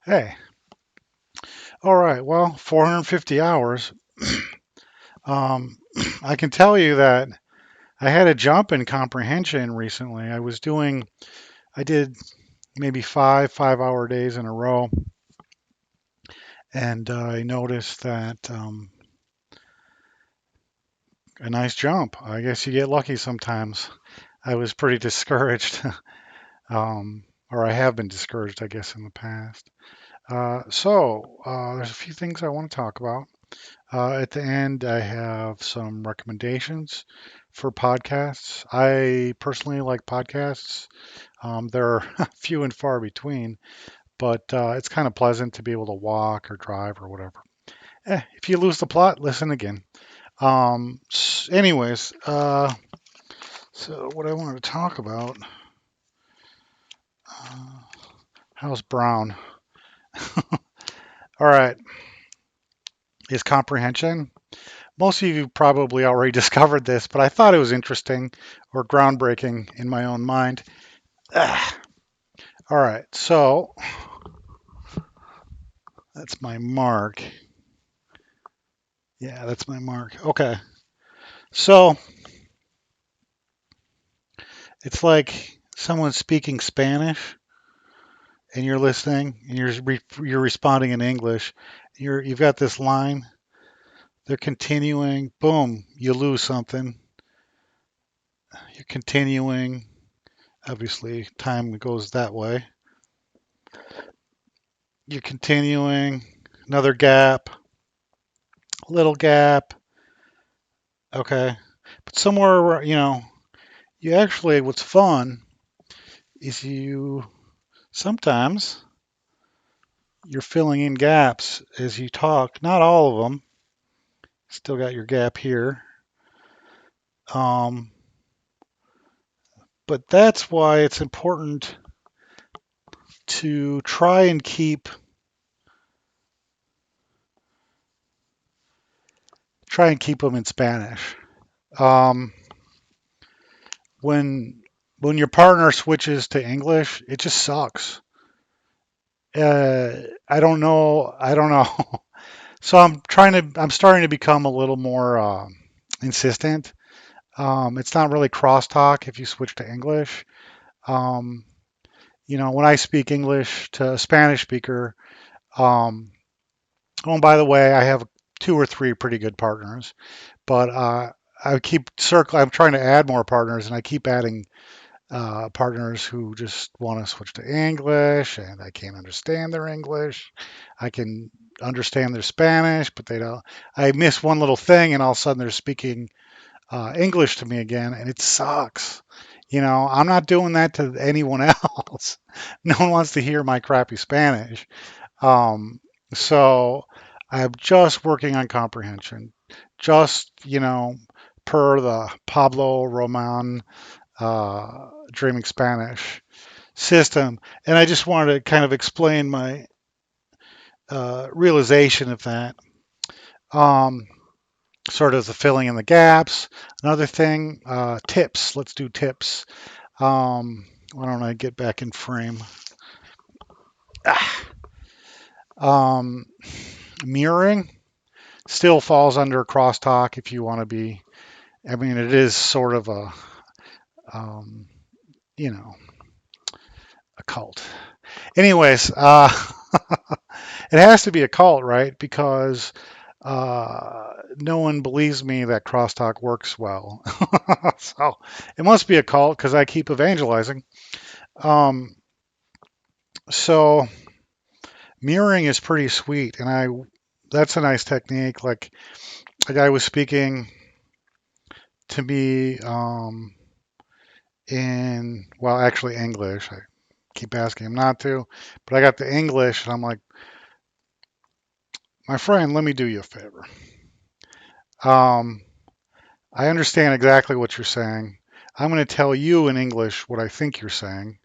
Hey, all right. Well, 450 hours. Um, I can tell you that I had a jump in comprehension recently. I did maybe 5 hour days in a row, and I noticed that a nice jump. I guess you get lucky sometimes. I was pretty discouraged, or I have been discouraged, I guess, in the past. There's a few things I want to talk about. At the end, I have some recommendations for podcasts. I personally like podcasts. They're few and far between, but it's kind of pleasant to be able to walk or drive or whatever. If you lose the plot, listen again. Anyways, so what I wanted to talk about, uh, how's Brown? All right, is comprehension. Most of you probably already discovered this, but I thought it was interesting or groundbreaking in my own mind. Ah, all right, so that's my mark. Yeah, that's my mark. Okay, so it's like someone speaking Spanish and you're listening and you're responding in English. You've got this line. They're continuing. Boom, you lose something. You're continuing. Obviously, time goes that way. You're continuing. Another gap. Little gap. Okay, but somewhere where you actually what's fun is you sometimes you're filling in gaps as you talk. Not all of them. Still got your gap here. Um, but that's why it's important to try and keep them in Spanish. Um, when when your partner switches to English, it just sucks. I don't know. I don't know. So I'm starting to become a little more insistent. It's not really crosstalk if you switch to English. Um, when I speak English to a Spanish speaker, um, oh, and by the way, I have two or three pretty good partners, but I keep circle. I'm trying to add more partners, and I keep adding partners who just want to switch to English, and I can't understand their English. I can understand their Spanish, but they don't. I miss one little thing, and all of a sudden they're speaking English to me again, and it sucks. I'm not doing that to anyone else. No one wants to hear my crappy Spanish. Um, so I'm just working on comprehension, just, per the Pablo Roman Dreaming Spanish system. And I just wanted to kind of explain my realization of that. Um, Sort of the filling in the gaps. Another thing, tips. Let's do tips. Why don't I get back in frame? Ah, um, mirroring still falls under crosstalk if you want to be. I mean, it is sort of um, you know, a cult. Anyways, it has to be a cult, right? Because no one believes me that crosstalk works well. So it must be a cult because I keep evangelizing. Um, so mirroring is pretty sweet, and I that's a nice technique. Like a guy was speaking to me in well, actually English. I keep asking him not to, but I got the English, and I'm like, my friend, let me do you a favor. Um, I understand exactly what you're saying. I'm going to tell you in English what I think you're saying,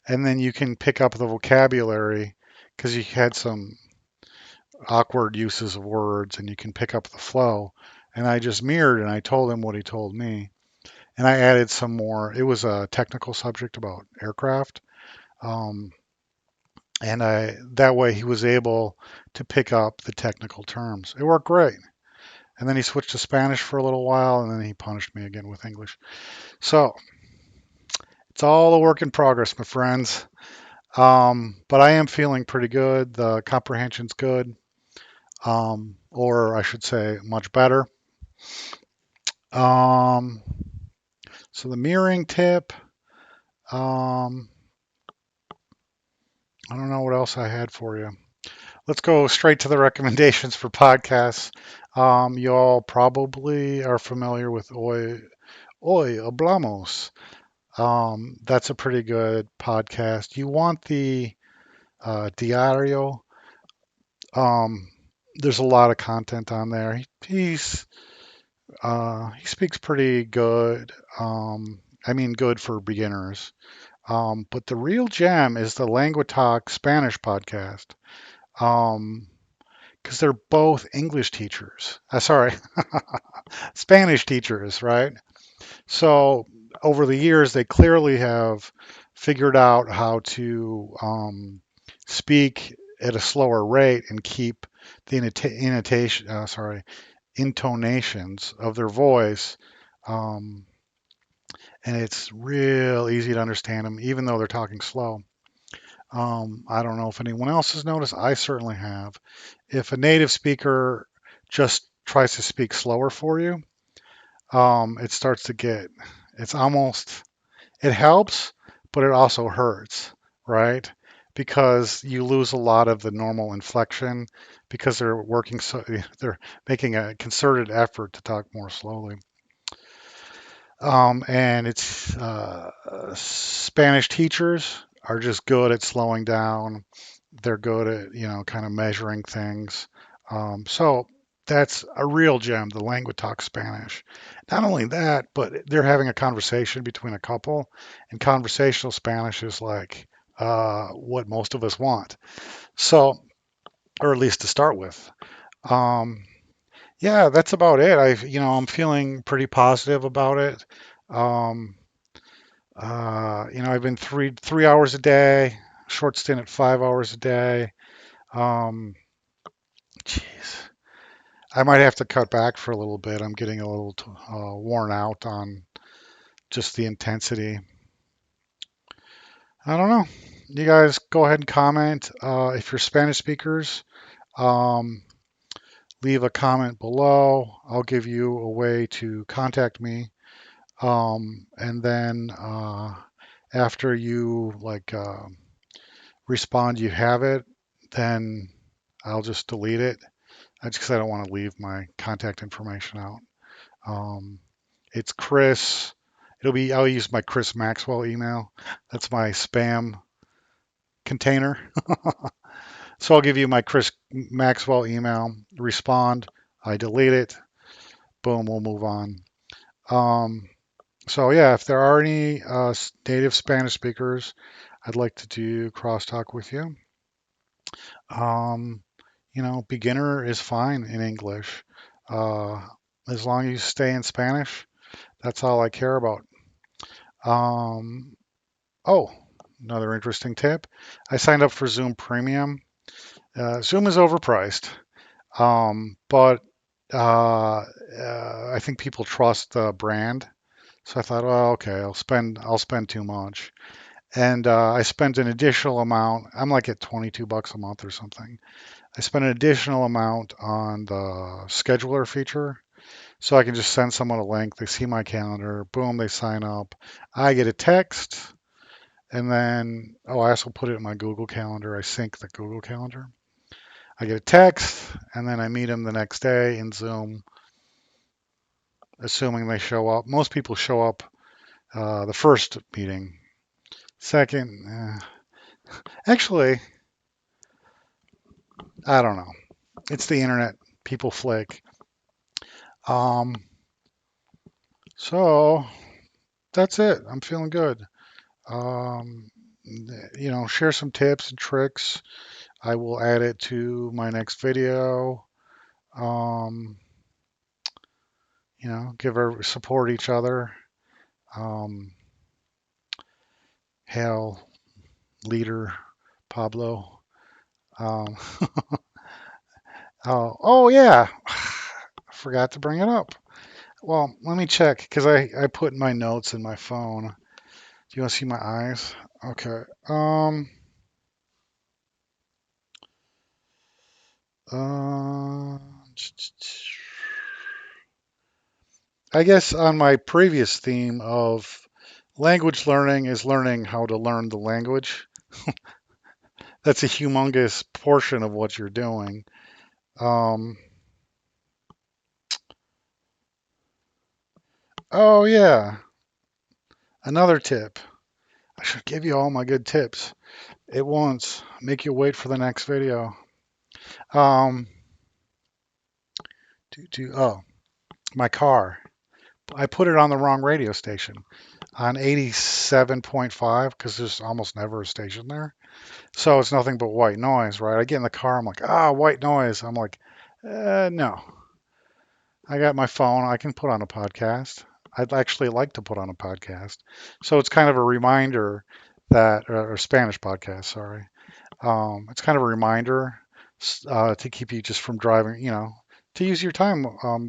and then you can pick up the vocabulary because you had some awkward uses of words and you can pick up the flow. And I just mirrored and I told him what he told me. And I added some more. It was a technical subject about aircraft. Um, and that way he was able to pick up the technical terms. It worked great. And then he switched to Spanish for a little while, and then he punished me again with English. So it's all a work in progress, my friends. But I am feeling pretty good. The comprehension's good, or I should say, much better. Um, so the mirroring tip, um, I don't know what else I had for you. Let's go straight to the recommendations for podcasts. You all probably are familiar with Hoy Hablamos. That's a pretty good podcast. You want the Diario. Um, there's a lot of content on there. He speaks pretty good. I mean, good for beginners. But the real gem is the Lengua Talk Spanish podcast. Um, because they're both English teachers. Sorry, Spanish teachers, right? So over the years, they clearly have figured out how to speak at a slower rate and keep the intonations of their voice. Um, and it's real easy to understand them, even though they're talking slow. I don't know if anyone else has noticed. I certainly have. If a native speaker just tries to speak slower for you, it starts to get, it's almost, it helps, but it also hurts, right? Because you lose a lot of the normal inflection because they're making a concerted effort to talk more slowly. And it's Spanish teachers are just good at slowing down. They're good at, kind of measuring things. So that's a real gem, the Language Talk Spanish. Not only that, but they're having a conversation between a couple, and conversational Spanish is like what most of us want. So, or at least to start with. Um, yeah, that's about it. I'm feeling pretty positive about it. Um, I've been three hours a day, short stint at 5 hours a day. Um, Jeez, I might have to cut back for a little bit. I'm getting a little worn out on just the intensity. I don't know. You guys go ahead and comment. If you're Spanish speakers, um, leave a comment below. I'll give you a way to contact me. And then after you respond, you have it, then I'll just delete it. That's because I don't want to leave my contact information out. Um, it's Chris. I'll use my Chris Maxwell email. That's my spam container. So I'll give you my Chris Maxwell email. Respond. I delete it. Boom, we'll move on. Um, so yeah, if there are any native Spanish speakers, I'd like to do crosstalk with you. Um, beginner is fine in English. Uh, as long as you stay in Spanish, that's all I care about. Um, oh, another interesting tip. I signed up for Zoom Premium. Zoom is overpriced, but I think people trust the brand. So I thought, well, okay, I'll spend too much, and I spent an additional amount. I'm like at $22 a month or something. I spent an additional amount on the scheduler feature, so I can just send someone a link. They see my calendar, boom, they sign up. I get a text. And then, I also put it in my Google Calendar. I sync the Google Calendar. I get a text, and then I meet them the next day in Zoom, assuming they show up. Most people show up the first meeting. Second, actually, I don't know. It's the internet. People flake. Um, so that's it. I'm feeling good. Um, share some tips and tricks. I will add it to my next video. Um, support each other. Um, Hail, leader, Pablo. Um, oh yeah, I forgot to bring it up. Well, let me check because I put my notes in my phone. Do you want to see my eyes? Okay. Uh, I guess on my previous theme of language learning is learning how to learn the language. That's a humongous portion of what you're doing. Um, oh yeah, another tip. I should give you all my good tips at once. Make you wait for the next video. Um, oh, my car. I put it on the wrong radio station on 87.5 because there's almost never a station there. So it's nothing but white noise, right? I get in the car, I'm like, white noise. I'm like, no. I got my phone. I can put on a podcast. I'd actually like to put on a podcast. So it's kind of a reminder that, or Spanish podcast, sorry. It's kind of a reminder to keep you just from driving, to use your time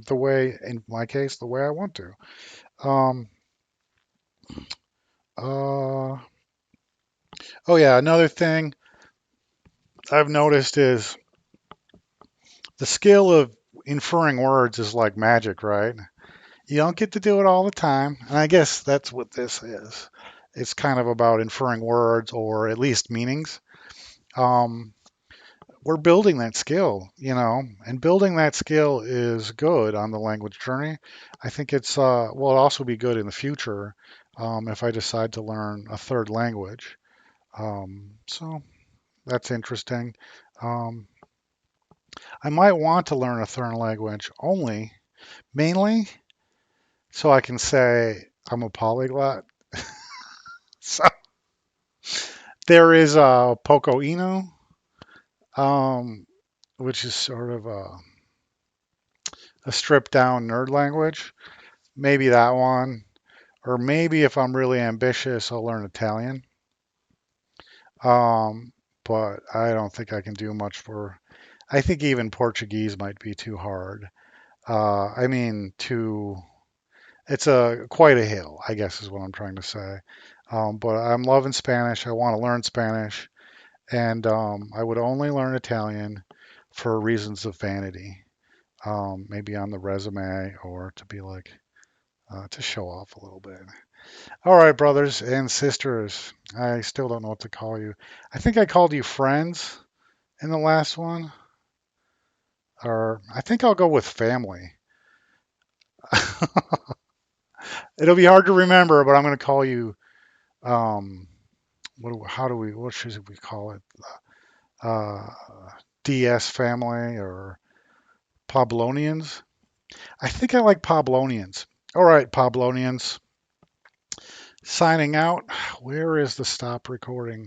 the way, in my case, the way I want to. Um, uh, oh, yeah, another thing I've noticed is the skill of inferring words is like magic, right? You don't get to do it all the time. And I guess that's what this is. It's kind of about inferring words or at least meanings. Um, we're building that skill, and building that skill is good on the language journey. I think will also be good in the future if I decide to learn a third language. So that's interesting. Um, I might want to learn a third language mainly so I can say I'm a polyglot. So there is Poco Inu, um, which is sort of a stripped down nerd language. Maybe that one. Or maybe if I'm really ambitious, I'll learn Italian. Um, but I don't think I can do much for. I think even Portuguese might be too hard. I mean, too. It's a quite a hill, I guess, is what I'm trying to say. But I'm loving Spanish. I want to learn Spanish, and I would only learn Italian for reasons of vanity. Maybe on the resume or to be like to show off a little bit. All right, brothers and sisters. I still don't know what to call you. I think I called you friends in the last one, or I think I'll go with family. It'll be hard to remember, but I'm going to call you. Um, what should we call it? Uh, DS family or Poblonians? I think I like Poblonians. All right, Poblonians. Signing out. Where is the stop recording?